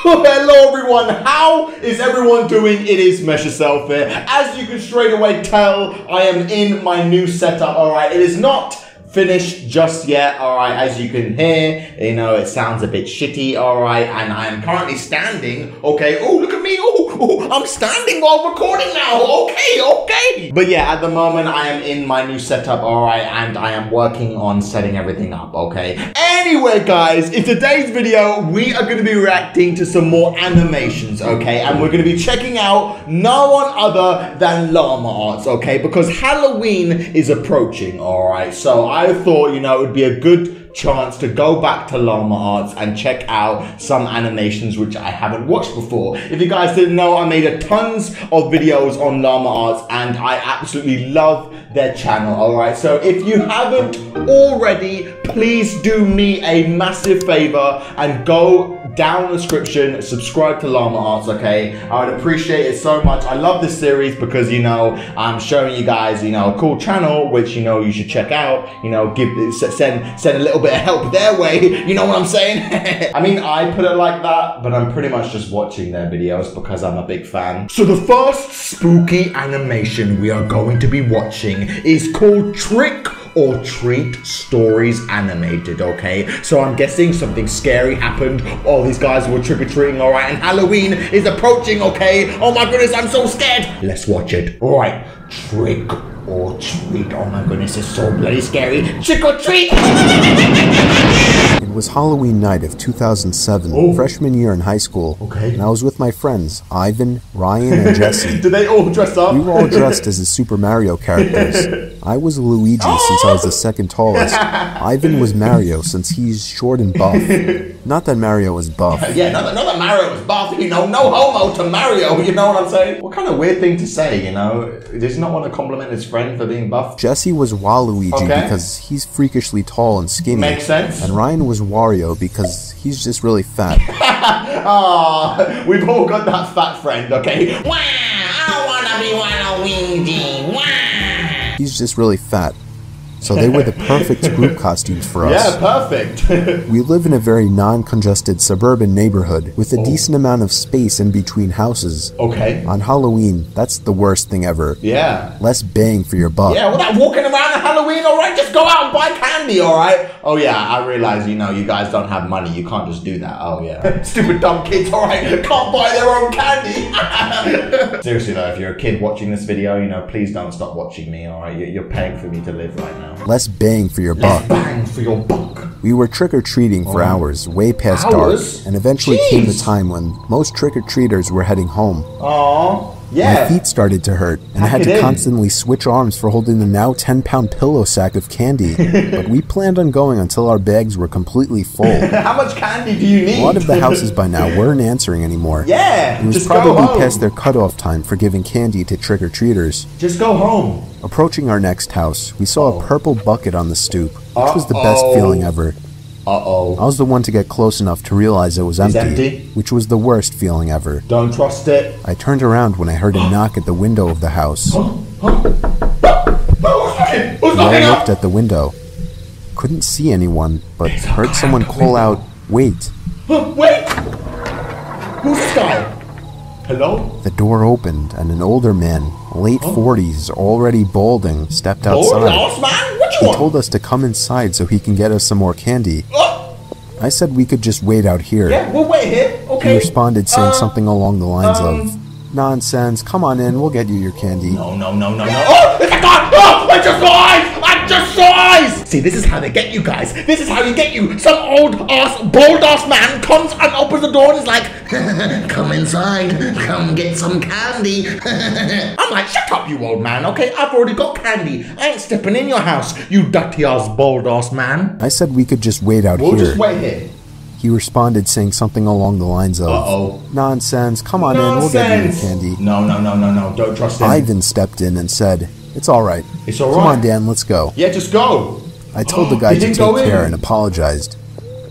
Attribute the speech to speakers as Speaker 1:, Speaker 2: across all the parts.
Speaker 1: Hello everyone, how is everyone doing? It is MessYourself here. As you can straight away tell, I am in my new setup, alright? It is not finished just yet, alright? As you can hear, you know, it sounds a bit shitty, alright? And I am currently standing, okay? Oh, look at me, oh, I'm standing while recording now, okay. But yeah, at the moment, I am in my new setup, alright? And I am working on setting everything up, okay? Anyway, guys, in today's video, we are going to be reacting to some more animations, okay? And we're going to be checking out no one other than Llama Arts, okay? Because Halloween is approaching, alright? So I thought, you know, it would be a good chance to go back to Llama Arts and check out some animations which I haven't watched before. If you guys didn't know, I made tons of videos on Llama Arts and I absolutely love their channel, alright? So if you haven't already, please do me a massive favor and go down in the description, subscribe to Llama Arts, okay? I would appreciate it so much. I love this series because, you know, I'm showing you guys, you know, a cool channel which, you know, you should check out, you know, send a little bit of help their way, you know what I'm saying? I mean, I put it like that, but I'm pretty much just watching their videos because I'm a big fan. So the first spooky animation we are going to be watching is called Trick or Treat Stories Animated, okay? So I'm guessing something scary happened. All these guys were trick-or-treating, all right? And Halloween is approaching, okay? Oh my goodness, I'm so scared. Let's watch it. All right, Trick or Treat. Oh my goodness, it's so bloody scary. Trick or treat!
Speaker 2: It was Halloween night of 2007, freshman year in high school.
Speaker 1: Okay.
Speaker 2: And I was with my friends, Ivan, Ryan, and Jesse.
Speaker 1: Did they all dress up?
Speaker 2: We were all dressed as the Super Mario characters. I was Luigi since I was the second tallest. Ivan was Mario since he's short and buff. Not that Mario was buff.
Speaker 1: Yeah, not that Mario was buff, you know, no homo to Mario, you know what I'm saying? What kind of weird thing to say, you know? Does he not want to compliment his friend for being buff?
Speaker 2: Jesse was Waluigi because he's freakishly tall and skinny.
Speaker 1: Makes sense.
Speaker 2: And Ryan was Wario because he's just really fat.
Speaker 1: Ah, we've all got that fat friend, okay? Wow, I wanna be Waluigi. Wow.
Speaker 2: He's just really fat. So they were the perfect group costumes for us.
Speaker 1: Yeah, perfect.
Speaker 2: We live in a very non-congested suburban neighborhood with a decent amount of space in between houses.
Speaker 1: Okay.
Speaker 2: On Halloween, that's the worst thing ever.
Speaker 1: Yeah.
Speaker 2: Less bang for your buck.
Speaker 1: Yeah, without walking around on Halloween, alright? Just go out and buy candy, alright? Oh yeah, I realize, you know, you guys don't have money. You can't just do that. Oh yeah. Stupid dumb kids, alright? Can't buy their own candy. Seriously though, if you're a kid watching this video, you know, please don't stop watching me, alright? You're paying for me to live right now.
Speaker 2: Less bang for your buck.
Speaker 1: Less bang for your buck.
Speaker 2: We were trick-or-treating for hours, way past dark, and eventually came the time when most trick-or-treaters were heading home.
Speaker 1: Aww. Yeah.
Speaker 2: My feet started to hurt, and I had to constantly switch arms for holding the now 10-pound pillow sack of candy. But we planned on going until our bags were completely full.
Speaker 1: How much candy do you need?
Speaker 2: A lot of the houses by now weren't answering anymore.
Speaker 1: Yeah,
Speaker 2: it was
Speaker 1: just
Speaker 2: probably
Speaker 1: go home.
Speaker 2: Past their cutoff time for giving candy to trick-or-treaters.
Speaker 1: Just go home.
Speaker 2: Approaching our next house, we saw a purple bucket on the stoop, which was the best feeling ever. I was the one to get close enough to realize it was empty, which was the worst feeling ever.
Speaker 1: Don't trust it.
Speaker 2: I turned around when I heard a knock at the window of the house. We all looked at the window. Couldn't see anyone, but heard someone call out, "Wait."
Speaker 1: Wait! Who's this guy? Hello?
Speaker 2: The door opened and an older man, late 40s, already balding, stepped outside.
Speaker 1: Boss man? Which
Speaker 2: He
Speaker 1: one?
Speaker 2: told us to come inside so he can get us some more candy. I said we could just wait out here.
Speaker 1: Yeah, we'll wait here. Okay.
Speaker 2: He responded saying something along the lines of, "Nonsense, come on in, we'll get you your candy."
Speaker 1: No. Oh, it's a guy! Oh, I just saw eyes! I just saw eyes! See, this is how they get you guys. This is how you get you. Some old-ass, bald-ass man comes and opens the door and is like, come inside, come get some candy. I'm like, shut up, you old man, okay? I've already got candy. I ain't stepping in your house, you dirty-ass, bald-ass man.
Speaker 2: I said we could just wait out here.
Speaker 1: We'll just wait here.
Speaker 2: He responded saying something along the lines of, "Nonsense, come on in, we'll get you your candy."
Speaker 1: No, don't trust him.
Speaker 2: Ivan stepped in and said, "It's alright.
Speaker 1: It's alright.
Speaker 2: Come on, Dan, let's go."
Speaker 1: Yeah, just go.
Speaker 2: I told the guy to take care and apologized.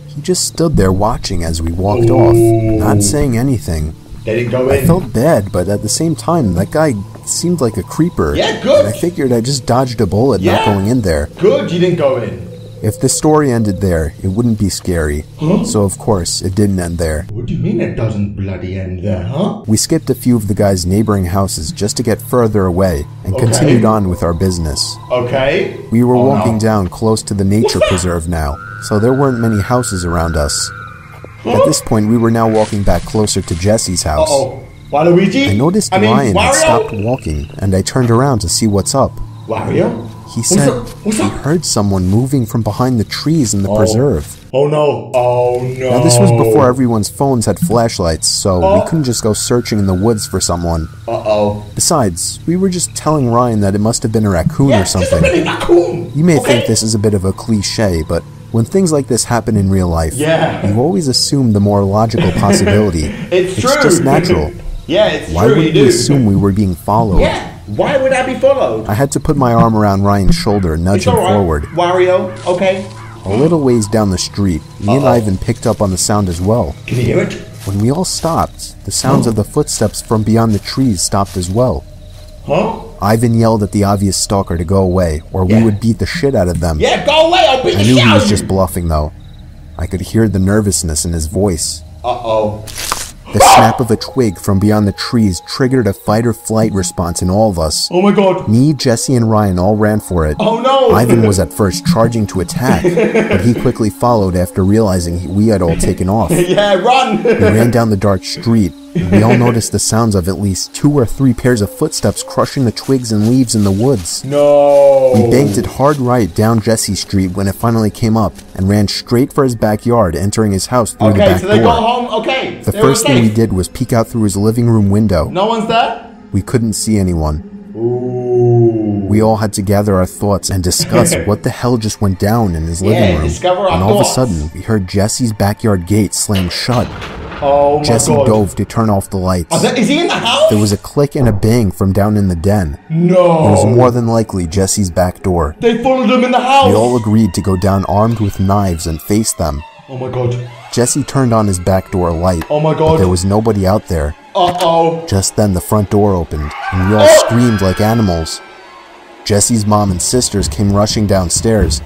Speaker 2: He just stood there watching as we walked off, not saying anything.
Speaker 1: They didn't go in.
Speaker 2: I felt bad, but at the same time, that guy seemed like a creeper.
Speaker 1: Yeah, good.
Speaker 2: And I figured I just dodged a bullet not going in there.
Speaker 1: Good, you didn't go in.
Speaker 2: If the story ended there, it wouldn't be scary. So of course, it didn't end there.
Speaker 1: What do you mean it doesn't bloody end there, huh?
Speaker 2: We skipped a few of the guys' neighboring houses just to get further away and continued on with our business.
Speaker 1: Okay.
Speaker 2: We were walking down close to the nature preserve now, so there weren't many houses around us. At this point, we were now walking back closer to Jesse's house.
Speaker 1: Waluigi?
Speaker 2: I noticed Ryan had stopped walking, and I turned around to see what's up.
Speaker 1: Wario?
Speaker 2: He said he heard someone moving from behind the trees in the preserve.
Speaker 1: Oh no. Oh no.
Speaker 2: Now this was before everyone's phones had flashlights, so we couldn't just go searching in the woods for someone. Besides, we were just telling Ryan that it must have been a raccoon or something. You may think this is a bit of a cliche, but when things like this happen in real life, you always assume the more logical possibility.
Speaker 1: It's true.
Speaker 2: It's just natural.
Speaker 1: It's
Speaker 2: Why
Speaker 1: true.
Speaker 2: would we assume we were being followed?
Speaker 1: Why would I be followed?
Speaker 2: I had to put my arm around Ryan's shoulder and nudge him forward.
Speaker 1: Wario, okay.
Speaker 2: A little ways down the street, me and Ivan picked up on the sound as well.
Speaker 1: Can you hear it?
Speaker 2: When we all stopped, the sounds of the footsteps from beyond the trees stopped as well. Ivan yelled at the obvious stalker to go away, or we would beat the shit out of them.
Speaker 1: Go away, I'll beat the shit out of you!
Speaker 2: I knew he was just bluffing though. I could hear the nervousness in his voice. The snap of a twig from beyond the trees triggered a fight-or-flight response in all of us.
Speaker 1: Oh my god.
Speaker 2: Me, Jesse, and Ryan all ran for it.
Speaker 1: Oh no!
Speaker 2: Ivan was at first charging to attack, but he quickly followed after realizing we had all taken off.
Speaker 1: Run!
Speaker 2: We ran down the dark street, and we all noticed the sounds of at least 2 or 3 pairs of footsteps crushing the twigs and leaves in the woods.
Speaker 1: No!
Speaker 2: We banked it hard right down Jesse Street when it finally came up, and ran straight for his backyard, entering his house through the back door.
Speaker 1: They got home,
Speaker 2: The first thing we did was peek out through his living room window.
Speaker 1: No one's there?
Speaker 2: We couldn't see anyone.
Speaker 1: Ooh.
Speaker 2: We all had to gather our thoughts and discuss what the hell just went down in his living room. And all of a sudden, we heard Jesse's backyard gate slam shut.
Speaker 1: Oh my
Speaker 2: Jesse
Speaker 1: god.
Speaker 2: dove to turn off the lights.
Speaker 1: Is he in the house?
Speaker 2: There was a click and a bang from down in the den.
Speaker 1: No.
Speaker 2: It was more than likely Jesse's back door.
Speaker 1: They followed him in the house.
Speaker 2: We all agreed to go down armed with knives and face them.
Speaker 1: Oh my god.
Speaker 2: Jesse turned on his back door light.
Speaker 1: Oh my god.
Speaker 2: But there was nobody out there. Just then the front door opened, and we all screamed like animals. Jesse's mom and sisters came rushing downstairs.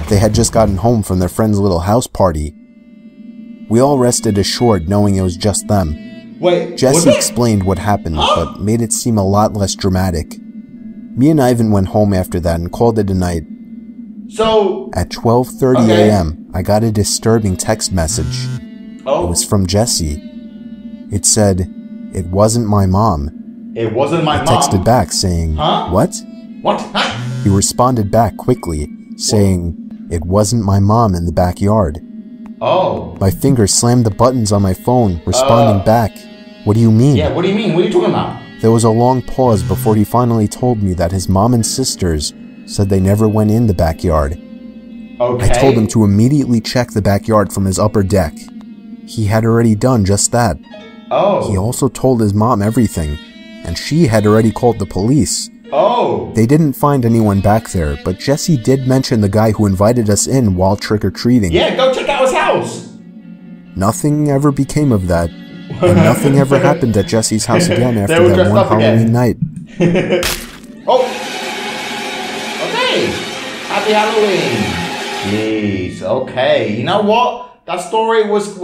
Speaker 2: They had just gotten home from their friend's little house party. We all rested assured knowing it was just them.
Speaker 1: Wait,
Speaker 2: Jesse explained what happened, but made it seem a lot less dramatic. Me and Ivan went home after that and called it a night.
Speaker 1: So,
Speaker 2: at 12:30 a.m., I got a disturbing text message. It was from Jesse. It said, "It wasn't my mom."
Speaker 1: It wasn't my mom?
Speaker 2: I texted back saying, "What?"
Speaker 1: What?
Speaker 2: He responded back quickly, saying, "It wasn't my mom in the backyard." My fingers slammed the buttons on my phone, responding back, "What do you mean?"
Speaker 1: Yeah, what do you mean? What are you talking about?
Speaker 2: There was a long pause before he finally told me that his mom and sisters said they never went in the backyard. I told him to immediately check the backyard from his upper deck. He had already done just that. He also told his mom everything, and she had already called the police. They didn't find anyone back there, but Jesse did mention the guy who invited us in while trick-or-treating.
Speaker 1: Yeah, go check out his house!
Speaker 2: Nothing ever became of that, and nothing ever happened at Jesse's house again after that one Halloween night.
Speaker 1: Okay, happy Halloween. Jeez, okay. You know what? That story was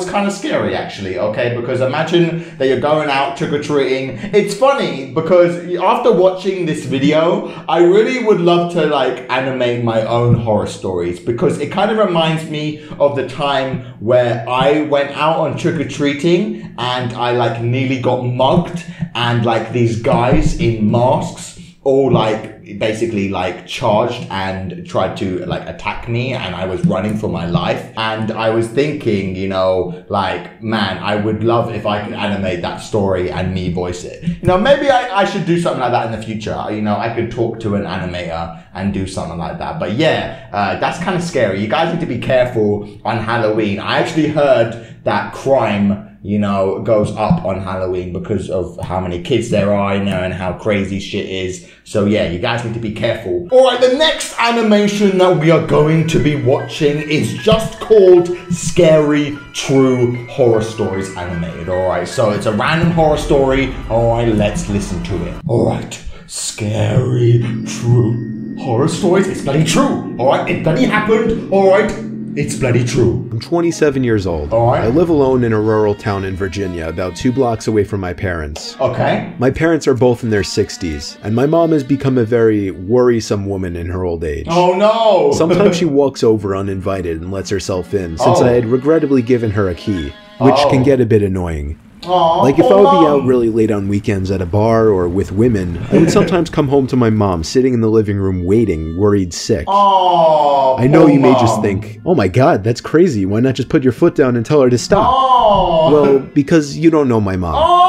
Speaker 1: kind of scary, actually, okay? Because imagine that you're going out trick-or-treating. It's funny because after watching this video, I really would love to like animate my own horror stories because it kind of reminds me of the time where I went out on trick-or-treating and I like nearly got mugged and like these guys in masks all like basically like charged and tried to like attack me and I was running for my life. And I was thinking, you know, like, man, I would love if I could animate that story and me voice it. You know, maybe I should do something like that in the future. You know, I could talk to an animator and do something like that. But yeah, that's kind of scary. You guys need to be careful on Halloween. I actually heard that crime, you know, goes up on Halloween because of how many kids there are, you know, and how crazy shit is. So yeah, you guys need to be careful. Alright, the next animation that we are going to be watching is just called Scary True Horror Stories Animated. Alright, so it's a random horror story. Alright, let's listen to it. Alright, Scary True horror stories. It's bloody true. Alright, it bloody happened. Alright, it's bloody true.
Speaker 2: I'm 27 years old.
Speaker 1: Alright.
Speaker 2: I live alone in a rural town in Virginia, about 2 blocks away from my parents.
Speaker 1: Okay.
Speaker 2: My parents are both in their 60s, and my mom has become a very worrisome woman in her old age.
Speaker 1: Oh no!
Speaker 2: Sometimes she walks over uninvited and lets herself in, since I had regrettably given her a key, which can get a bit annoying. Like if I would be out really late on weekends at a bar or with women, I would sometimes come home to my mom sitting in the living room waiting, worried sick. I know you may just think, oh my god, that's crazy, why not just put your foot down and tell her to stop? Well, because you don't know my mom.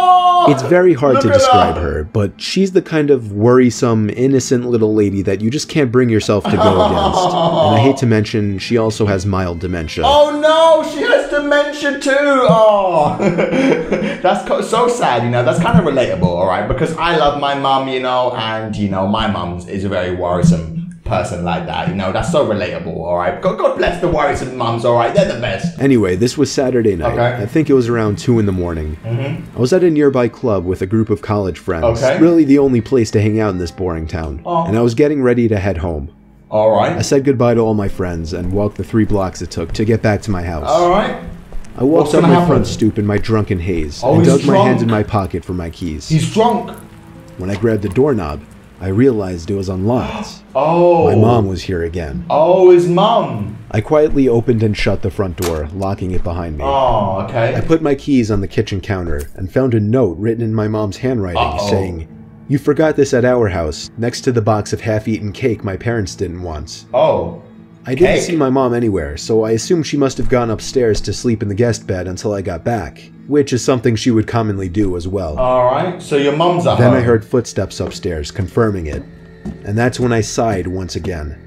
Speaker 2: It's very hard to describe her, but she's the kind of worrisome, innocent little lady that you just can't bring yourself to go against. And I hate to mention, she also has mild dementia.
Speaker 1: Oh no, she has dementia too! Oh, that's so sad, you know, that's kind of relatable, alright? Because I love my mum, you know, and, you know, my mum is a very worrisome person like that, you know, that's so relatable, alright? God bless the worrisome mums, alright? They're the best.
Speaker 2: Anyway, this was Saturday night.
Speaker 1: Okay.
Speaker 2: I think it was around 2 in the morning. I was at a nearby club with a group of college friends.
Speaker 1: Okay.
Speaker 2: Really the only place to hang out in this boring town. And I was getting ready to head home.
Speaker 1: Alright.
Speaker 2: I said goodbye to all my friends and walked the 3 blocks it took to get back to my house.
Speaker 1: Alright.
Speaker 2: I walked up my front stoop in my drunken haze and dug my hands in my pocket for my keys.
Speaker 1: He's drunk.
Speaker 2: When I grabbed the doorknob, I realized it was unlocked.
Speaker 1: Oh.
Speaker 2: My mom was here again.
Speaker 1: Oh, his mum.
Speaker 2: I quietly opened and shut the front door, locking it behind me.
Speaker 1: Oh, okay.
Speaker 2: I put my keys on the kitchen counter and found a note written in my mom's handwriting saying, "You forgot this at our house, next to the box of half-eaten cake my parents didn't want."
Speaker 1: Oh.
Speaker 2: I didn't see my mom anywhere, so I assumed she must have gone upstairs to sleep in the guest bed until I got back, which is something she would commonly do as well.
Speaker 1: Alright, so your mom's at home.
Speaker 2: Then I heard footsteps upstairs, confirming it. And that's when I sighed once again.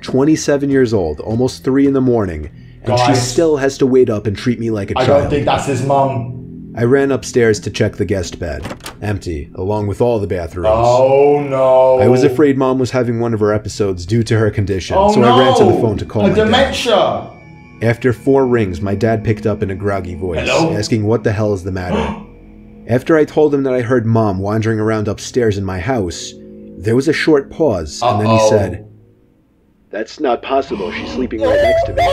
Speaker 2: 27 years old, almost 3 in the morning, and she still has to wait up and treat me like a child.
Speaker 1: I don't think that's his mum.
Speaker 2: I ran upstairs to check the guest bed. Empty, along with all the bathrooms.
Speaker 1: Oh no.
Speaker 2: I was afraid Mom was having one of her episodes due to her condition, so I ran to the phone to call my
Speaker 1: dementia.
Speaker 2: dad. After 4 rings, my dad picked up in a groggy voice, asking what the hell is the matter. After I told him that I heard Mom wandering around upstairs in my house, there was a short pause, and then he said, "That's not possible, she's sleeping right next to me."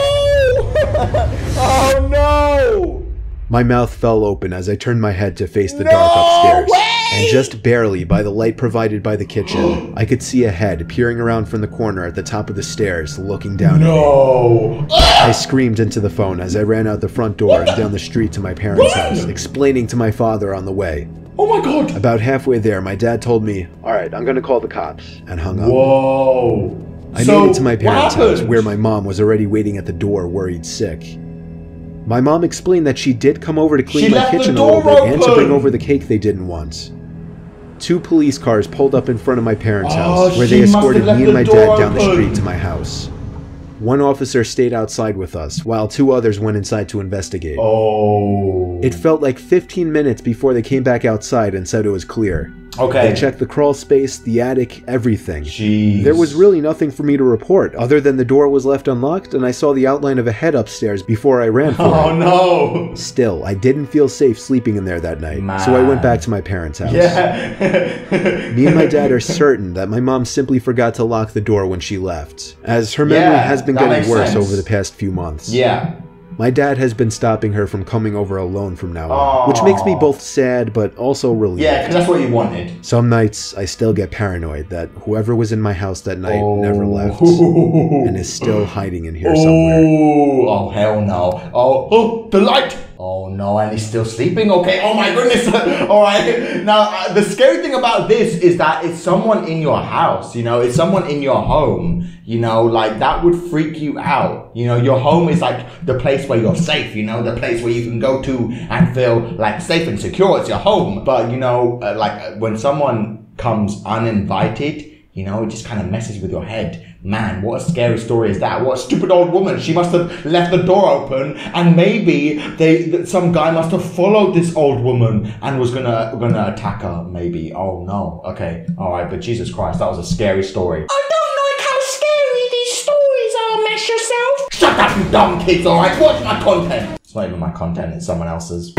Speaker 1: Oh no!
Speaker 2: My mouth fell open as I turned my head to face the dark upstairs, and just barely by the light provided by the kitchen, I could see a head peering around from the corner at the top of the stairs, looking down at me. I screamed into the phone as I ran out the front door and down the street to my parents' house, explaining to my father on the way.
Speaker 1: Oh my god!
Speaker 2: About halfway there, my dad told me, "Alright, I'm gonna call the cops," and hung up.
Speaker 1: Whoa!
Speaker 2: I made it to my parents' house, where my mom was already waiting at the door, worried sick. My mom explained that she did come over to clean my kitchen a little bit and to bring over the cake they didn't want. 2 police cars pulled up in front of my parents' house, where they escorted me and my dad down the street to my house. 1 officer stayed outside with us, while 2 others went inside to investigate. It felt like 15 minutes before they came back outside and said it was clear. They checked the crawl space, the attic, everything. There was really nothing for me to report, other than the door was left unlocked and I saw the outline of a head upstairs before I ran for it.
Speaker 1: Oh no!
Speaker 2: Still, I didn't feel safe sleeping in there that night, so I went back to my parents' house. Me and my dad are certain that my mom simply forgot to lock the door when she left, as her memory has been getting worse over the past few months. My dad has been stopping her from coming over alone from now on, which makes me both sad but also relieved.
Speaker 1: Yeah, because that's what you wanted.
Speaker 2: Some nights, I still get paranoid that whoever was in my house that night never left, and is still hiding in here somewhere.
Speaker 1: Oh, hell no. Oh, the light! Oh no, and he's still sleeping? Okay, oh my goodness. Alright, now the scary thing about this is that it's someone in your house, you know, it's someone in your home, you know, like that would freak you out. You know, your home is like the place where you're safe, you know, the place where you can go to and feel like safe and secure. It's your home. But, you know, like when someone comes uninvited, you know, it just kind of messes with your head. Man, what a scary story is that? What a stupid old woman. She must have left the door open, and maybe some guy must have followed this old woman and was gonna attack her. Maybe. Oh no. Okay. All right. But Jesus Christ, that was a scary story. I don't like how scary these stories are. Mess yourself. Shut up, you dumb kids. All right. Watch my content. It's not even my content. It's someone else's.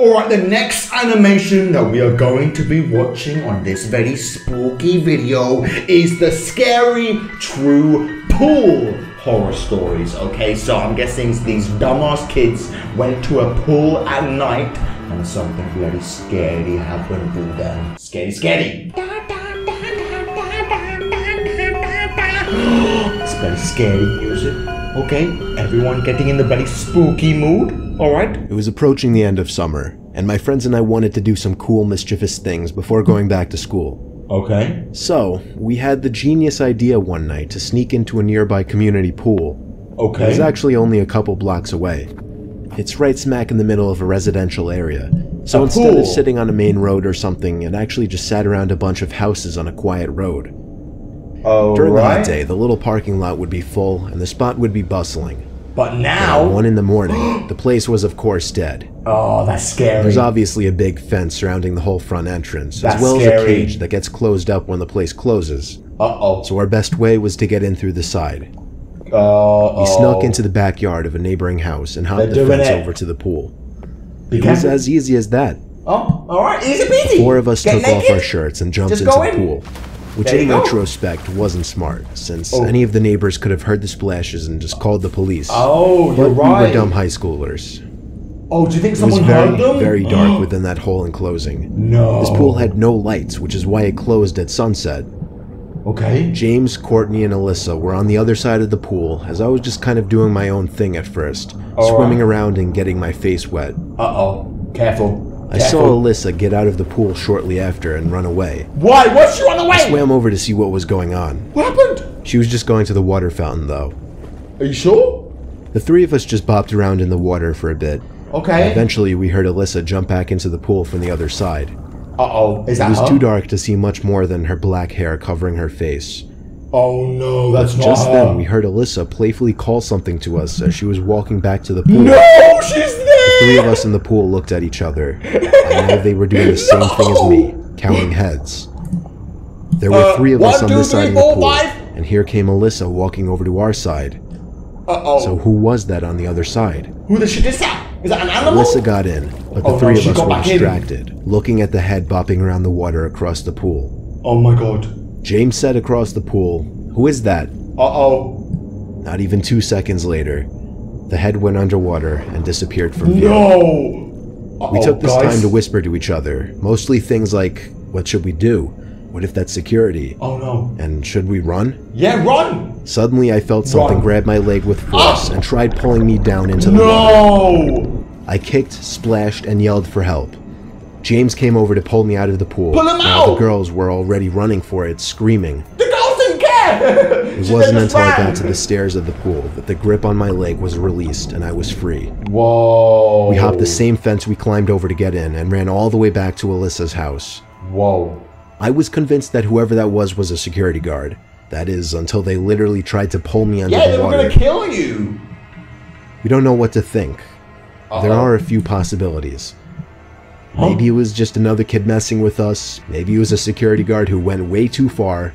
Speaker 1: Alright, the next animation that we are going to be watching on this very spooky video is the scary true pool horror stories. Okay, so I'm guessing these dumbass kids went to a pool at night and something very scary happened to them. Scary, scary. It's very scary music. Okay, everyone getting in the very spooky mood. Alright.
Speaker 2: It was approaching the end of summer, and my friends and I wanted to do some cool, mischievous things before going back to school.
Speaker 1: Okay.
Speaker 2: So, we had the genius idea one night to sneak into a nearby community pool.
Speaker 1: Okay.
Speaker 2: It was actually only a couple blocks away. It's right smack in the middle of a residential area. So instead of sitting on a main road or something, it actually just sat around a bunch of houses on a quiet road. During the hot day, the little parking lot would be full and the spot would be bustling.
Speaker 1: But now...
Speaker 2: At 1 in the morning, the place was of course dead.
Speaker 1: Oh, that's scary.
Speaker 2: There's obviously a big fence surrounding the whole front entrance, as well as a cage that gets closed up when the place closes.
Speaker 1: Uh-oh.
Speaker 2: So our best way was to get in through the side.
Speaker 1: We
Speaker 2: snuck into the backyard of a neighboring house and hopped the fence over to the pool. It was as easy as that.
Speaker 1: Oh, alright, easy peasy.
Speaker 2: 4 of us took off our shirts and jumped into the pool. Which in retrospect wasn't smart, since any of the neighbors could have heard the splashes and just called the police.
Speaker 1: Oh, you're right.
Speaker 2: We were dumb high schoolers.
Speaker 1: Oh, do you think someone heard them?
Speaker 2: It was very dark within that whole enclosing.
Speaker 1: No.
Speaker 2: This pool had no lights, which is why it closed at sunset.
Speaker 1: Okay.
Speaker 2: James, Courtney, and Alyssa were on the other side of the pool, as I was just kind of doing my own thing at first, swimming around and getting my face wet.
Speaker 1: Uh-oh. Careful.
Speaker 2: I saw Alyssa get out of the pool shortly after and run away.
Speaker 1: Why? Why'd she run away?
Speaker 2: I swam over to see what was going on.
Speaker 1: What happened?
Speaker 2: She was just going to the water fountain, though.
Speaker 1: Are you sure?
Speaker 2: The 3 of us just bopped around in the water for a bit.
Speaker 1: Okay.
Speaker 2: And eventually, we heard Alyssa jump back into the pool from the other side.
Speaker 1: Uh-oh. Is that her?
Speaker 2: It was too dark to see much more than her black hair covering her face.
Speaker 1: Oh no, that's not
Speaker 2: Just
Speaker 1: her.
Speaker 2: then, we heard Alyssa playfully call something to us as she was walking back to the pool.
Speaker 1: No, she's there!
Speaker 2: The 3 of us in the pool looked at each other. I know they were doing the same thing as me, counting heads. There were 3 of us on this side of the pool, and here came Alyssa walking over to our side.
Speaker 1: Uh-oh.
Speaker 2: So who was that on the other side?
Speaker 1: Who the shit is that? Is that an animal?
Speaker 2: Alyssa got in, but the 3 of us were distracted, looking at the head bopping around the water across the pool.
Speaker 1: Oh my god.
Speaker 2: James said across the pool, "Who is that?"
Speaker 1: Uh-oh.
Speaker 2: Not even 2 seconds later, the head went underwater and disappeared from view.
Speaker 1: No!
Speaker 2: We took this time to whisper to each other, mostly things like, what should we do? What if that's security?
Speaker 1: Oh no.
Speaker 2: And should we run?
Speaker 1: Yeah, run!
Speaker 2: Suddenly I felt something grab my leg with force and tried pulling me down into the water.
Speaker 1: No!
Speaker 2: I kicked, splashed, and yelled for help. James came over to pull me out of the pool.
Speaker 1: Pull him
Speaker 2: While
Speaker 1: out!
Speaker 2: the girls were already running for it, screaming.
Speaker 1: The girls didn't care!
Speaker 2: It wasn't until I got to the stairs of the pool that the grip on my leg was released and I was free.
Speaker 1: Whoa.
Speaker 2: We hopped the same fence we climbed over to get in and ran all the way back to Alyssa's house.
Speaker 1: Whoa.
Speaker 2: I was convinced that whoever that was a security guard. That is, until they literally tried to pull me under the water.
Speaker 1: Yeah, they were gonna kill you!
Speaker 2: We don't know what to think. There are a few possibilities. Maybe it was just another kid messing with us. Maybe it was a security guard who went way too far.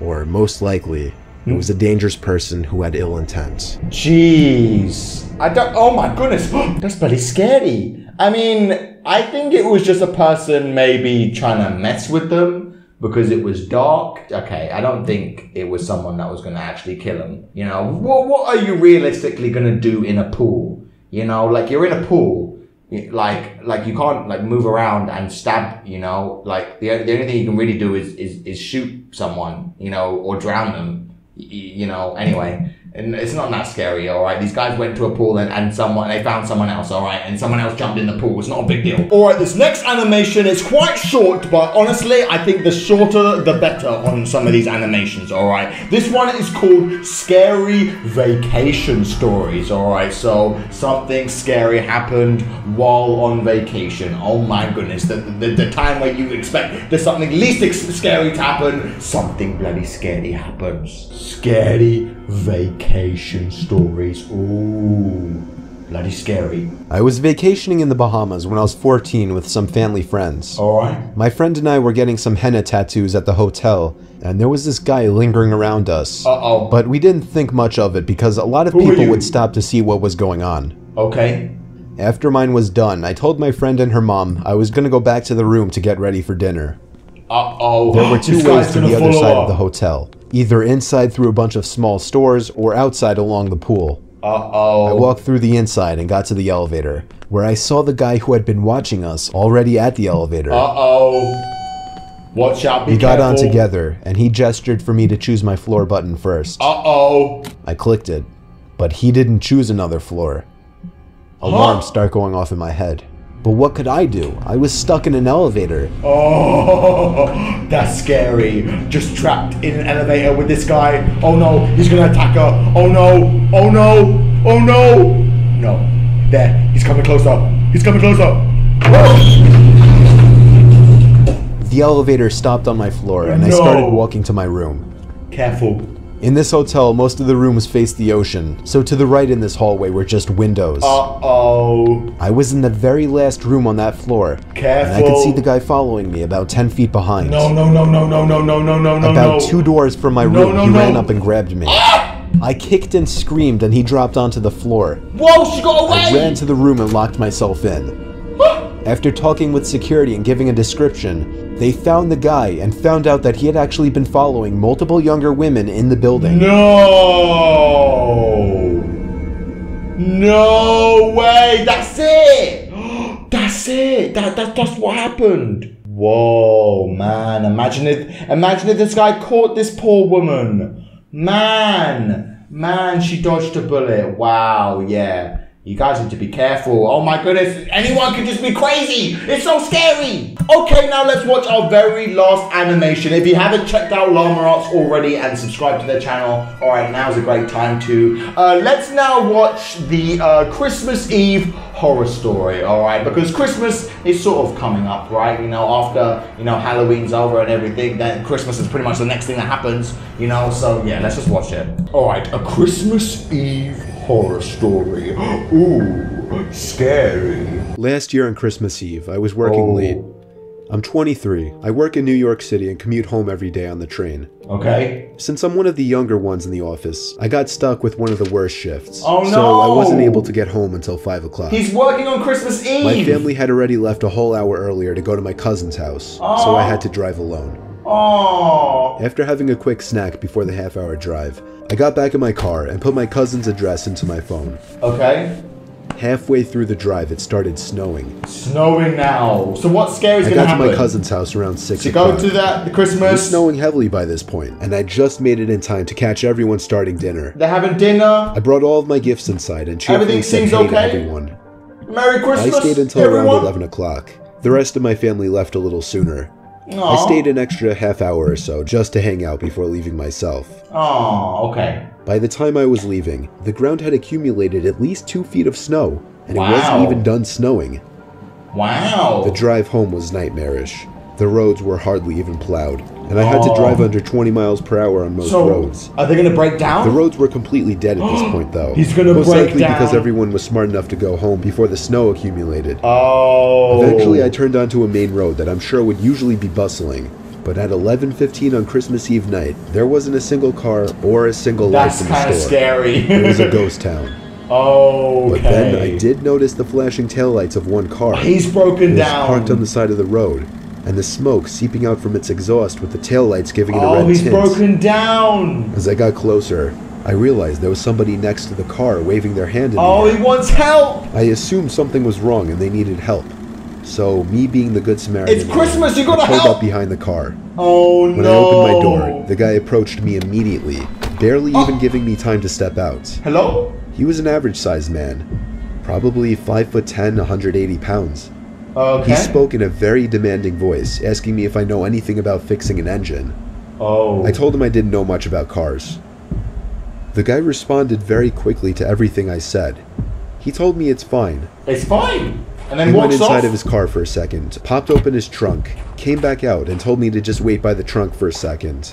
Speaker 2: Or, most likely, it was a dangerous person who had ill intent.
Speaker 1: Jeez. Oh my goodness. That's pretty scary. I mean, I think it was just a person maybe trying to mess with them because it was dark. Okay, I don't think it was someone that was going to actually kill him. You know, what are you realistically going to do in a pool? You know, like you're in a pool. Like you can't like move around and stab, you know, like the only thing you can really do is shoot someone, you know, or drown them, you know, anyway. And it's not that scary, alright? These guys went to a pool and they found someone else, alright? And someone else jumped in the pool. It's not a big deal. Alright, this next animation is quite short, but honestly, I think the shorter, the better on some of these animations, alright? This one is called Scary Vacation Stories, alright? So, something scary happened while on vacation. Oh my goodness, the time where you expect there's something least scary to happen, something bloody scary happens. Scary Vacation Stories. Ooh, bloody scary.
Speaker 2: I was vacationing in the Bahamas when I was 14 with some family friends.
Speaker 1: Alright.
Speaker 2: My friend and I were getting some henna tattoos at the hotel, and there was this guy lingering around us.
Speaker 1: Uh-oh.
Speaker 2: But we didn't think much of it because a lot of people would stop to see what was going on.
Speaker 1: Okay.
Speaker 2: After mine was done, I told my friend and her mom I was gonna go back to the room to get ready for dinner.
Speaker 1: Uh-oh.
Speaker 2: There were two ways to the other side of the hotel. Either inside through a bunch of small stores, or outside along the pool.
Speaker 1: Uh-oh.
Speaker 2: I walked through the inside and got to the elevator, where I saw the guy who had been watching us already at the elevator.
Speaker 1: Uh-oh. Watch out, be careful.
Speaker 2: We got on together, and he gestured for me to choose my floor button first.
Speaker 1: Uh-oh.
Speaker 2: I clicked it, but he didn't choose another floor. Alarms start going off in my head. But what could I do? I was stuck in an elevator.
Speaker 1: Oh, that's scary. Just trapped in an elevator with this guy. Oh no, he's gonna attack her. Oh no, oh no, oh no. No, there, he's coming closer. He's coming closer.
Speaker 2: The elevator stopped on my floor and I started walking to my room.
Speaker 1: Careful.
Speaker 2: In this hotel, most of the rooms faced the ocean, so to the right in this hallway were just windows.
Speaker 1: Uh-oh.
Speaker 2: I was in the very last room on that floor.
Speaker 1: Careful.
Speaker 2: And I could see the guy following me about 10 feet behind.
Speaker 1: No, no, no, no, no, no, no, no, no, no.
Speaker 2: About 2 doors from my room, he ran up and grabbed me. I kicked and screamed and he dropped onto the floor.
Speaker 1: Whoa, she got away!
Speaker 2: I ran to the room and locked myself in. After talking with security and giving a description, they found the guy and found out that he had actually been following multiple younger women in the building.
Speaker 1: No! No way! That's it! That's it! That's what happened! Whoa, man. Imagine if this guy caught this poor woman. Man, she dodged a bullet. Wow, yeah. You guys need to be careful. Oh my goodness, anyone could just be crazy. It's so scary. Okay, now let's watch our very last animation. If you haven't checked out Llama Arts already and subscribed to their channel, all right, now's a great time to. Let's now watch the Christmas Eve horror story, all right? Because Christmas is sort of coming up, right? You know, after, you know, Halloween's over and everything, then Christmas is pretty much the next thing that happens, you know? So yeah, let's just watch it. All right, a Christmas Eve horror story. Ooh, scary.
Speaker 2: Last year on Christmas Eve, I was working late. I'm 23. I work in New York City and commute home every day on the train.
Speaker 1: Okay.
Speaker 2: Since I'm one of the younger ones in the office, I got stuck with one of the worst shifts.
Speaker 1: Oh no!
Speaker 2: So I wasn't able to get home until 5 o'clock.
Speaker 1: He's working on Christmas Eve!
Speaker 2: My family had already left a whole hour earlier to go to my cousin's house, so I had to drive alone.
Speaker 1: Oh.
Speaker 2: After having a quick snack before the half-hour drive, I got back in my car and put my cousin's address into my phone.
Speaker 1: Okay.
Speaker 2: Halfway through the drive, it started snowing.
Speaker 1: Snowing now. So what scary is going to happen?
Speaker 2: I got to my cousin's house around 6
Speaker 1: So
Speaker 2: o'clock.
Speaker 1: go to the Christmas.
Speaker 2: It was snowing heavily by this point, and I just made it in time to catch everyone starting dinner.
Speaker 1: They're having dinner.
Speaker 2: I brought all of my gifts inside and cheerfully said hey to everyone.
Speaker 1: Merry Christmas,
Speaker 2: I stayed until around 11 o'clock. The rest of my family left a little sooner.
Speaker 1: Aww.
Speaker 2: I stayed an extra half hour or so just to hang out before leaving myself.
Speaker 1: Oh, okay.
Speaker 2: By the time I was leaving, the ground had accumulated at least 2 feet of snow, and it wasn't even done snowing.
Speaker 1: Wow.
Speaker 2: The drive home was nightmarish. The roads were hardly even plowed, and I had to drive under 20 miles per hour on most roads.
Speaker 1: Are they going to break down?
Speaker 2: The roads were completely dead at this point, though.
Speaker 1: He's going to break down.
Speaker 2: Most likely because everyone was smart enough to go home before the snow accumulated.
Speaker 1: Oh.
Speaker 2: Eventually, I turned onto a main road that I'm sure would usually be bustling. But at 11:15 on Christmas Eve night, there wasn't a single car or a single light in the store.
Speaker 1: That's kind of scary.
Speaker 2: It was a ghost town.
Speaker 1: Oh,
Speaker 2: But then I did notice the flashing taillights of one car.
Speaker 1: He's broken down.
Speaker 2: It was parked on the side of the road, and the smoke seeping out from its exhaust with the taillights giving it a red tint.
Speaker 1: Oh, he's broken down.
Speaker 2: As I got closer, I realized there was somebody next to the car waving their hand in the air.
Speaker 1: Oh, he wants help.
Speaker 2: I assumed something was wrong and they needed help. So, me being the good Samaritan,
Speaker 1: it's Christmas, you gotta
Speaker 2: I pulled
Speaker 1: help!
Speaker 2: up behind the car.
Speaker 1: Oh, no.
Speaker 2: When I opened my door, the guy approached me immediately, barely even giving me time to step out.
Speaker 1: Hello?
Speaker 2: He was an average-sized man, probably 5'10", 180 pounds.
Speaker 1: Okay.
Speaker 2: He spoke in a very demanding voice, asking me if I know anything about fixing an engine.
Speaker 1: Oh.
Speaker 2: I told him I didn't know much about cars. The guy responded very quickly to everything I said. He told me it's fine.
Speaker 1: It's fine. And then
Speaker 2: he
Speaker 1: walks
Speaker 2: went inside
Speaker 1: off?
Speaker 2: of his car for a second, popped open his trunk, came back out, and told me to just wait by the trunk for a second.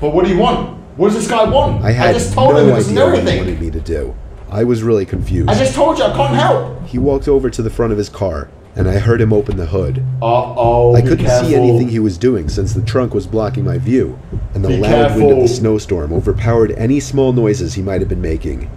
Speaker 1: But what do you want? What does this guy want?
Speaker 2: I
Speaker 1: just told him
Speaker 2: no
Speaker 1: it doesn't
Speaker 2: idea
Speaker 1: know
Speaker 2: what he
Speaker 1: anything.
Speaker 2: wanted me to do. I was really confused.
Speaker 1: I just told you, I can't help.
Speaker 2: He walked over to the front of his car, and I heard him open the hood.
Speaker 1: Uh-oh,
Speaker 2: I couldn't see anything he was doing since the trunk was blocking my view, and the loud wind of the snowstorm overpowered any small noises he might have been making.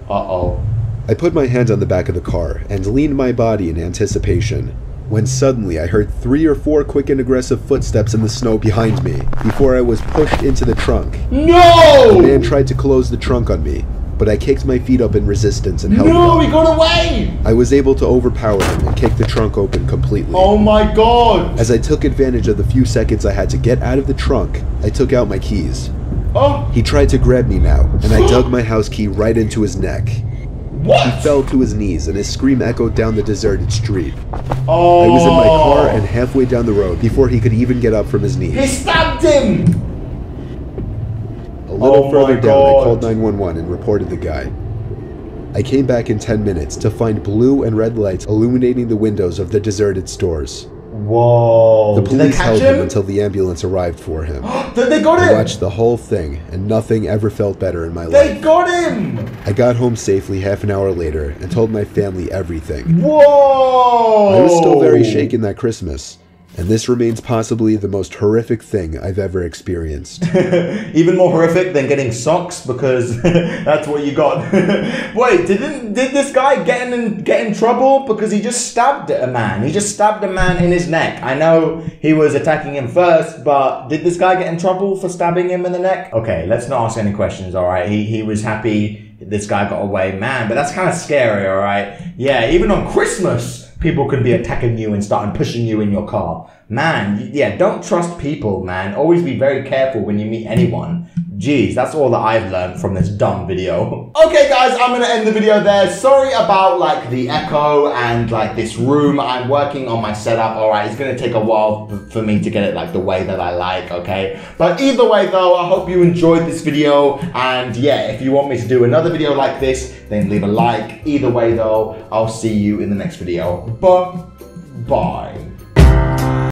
Speaker 1: Uh-oh.
Speaker 2: I put my hand on the back of the car and leaned my body in anticipation, when suddenly I heard 3 or 4 quick and aggressive footsteps in the snow behind me before I was pushed into the trunk.
Speaker 1: No!
Speaker 2: The man tried to close the trunk on me, but I kicked my feet up in resistance and held
Speaker 1: No,
Speaker 2: it
Speaker 1: he got away!
Speaker 2: I was able to overpower him and kick the trunk open completely.
Speaker 1: Oh my god!
Speaker 2: As I took advantage of the few seconds I had to get out of the trunk, I took out my keys.
Speaker 1: Oh!
Speaker 2: He tried to grab me now, and I dug my house key right into his neck.
Speaker 1: What?
Speaker 2: He fell to his knees and his scream echoed down the deserted street.
Speaker 1: Oh!
Speaker 2: I was in my car and halfway down the road before he could even get up from his knees.
Speaker 1: He stabbed him!
Speaker 2: A little further down, I called 911 and reported the guy. I came back in 10 minutes to find blue and red lights illuminating the windows of the deserted stores.
Speaker 1: Whoa.
Speaker 2: The police held him until the ambulance arrived for him.
Speaker 1: They got him!
Speaker 2: I watched the whole thing, and nothing ever felt better in my life.
Speaker 1: They got him!
Speaker 2: I got home safely half an hour later and told my family everything.
Speaker 1: Whoa!
Speaker 2: I was still very shaken that Christmas, and this remains possibly the most horrific thing I've ever experienced.
Speaker 1: Even more horrific than getting socks, because that's what you got. Wait, did this guy get in trouble because he just stabbed a man? He just stabbed a man in his neck. I know he was attacking him first, but did this guy get in trouble for stabbing him in the neck? Okay, let's not ask any questions, all right? He was happy this guy got away, man, but that's kind of scary, all right? Yeah, even on Christmas, people could be attacking you and starting pushing you in your car. Man, yeah, don't trust people, man. Always be very careful when you meet anyone. Jeez, that's all that I've learned from this dumb video. Okay, guys, I'm gonna end the video there. Sorry about, like, the echo and, like, this room. I'm working on my setup, alright? It's gonna take a while for me to get it, like, the way that I like, okay? But either way, though, I hope you enjoyed this video. And, yeah, if you want me to do another video like this, then leave a like. Either way, though, I'll see you in the next video. Bye.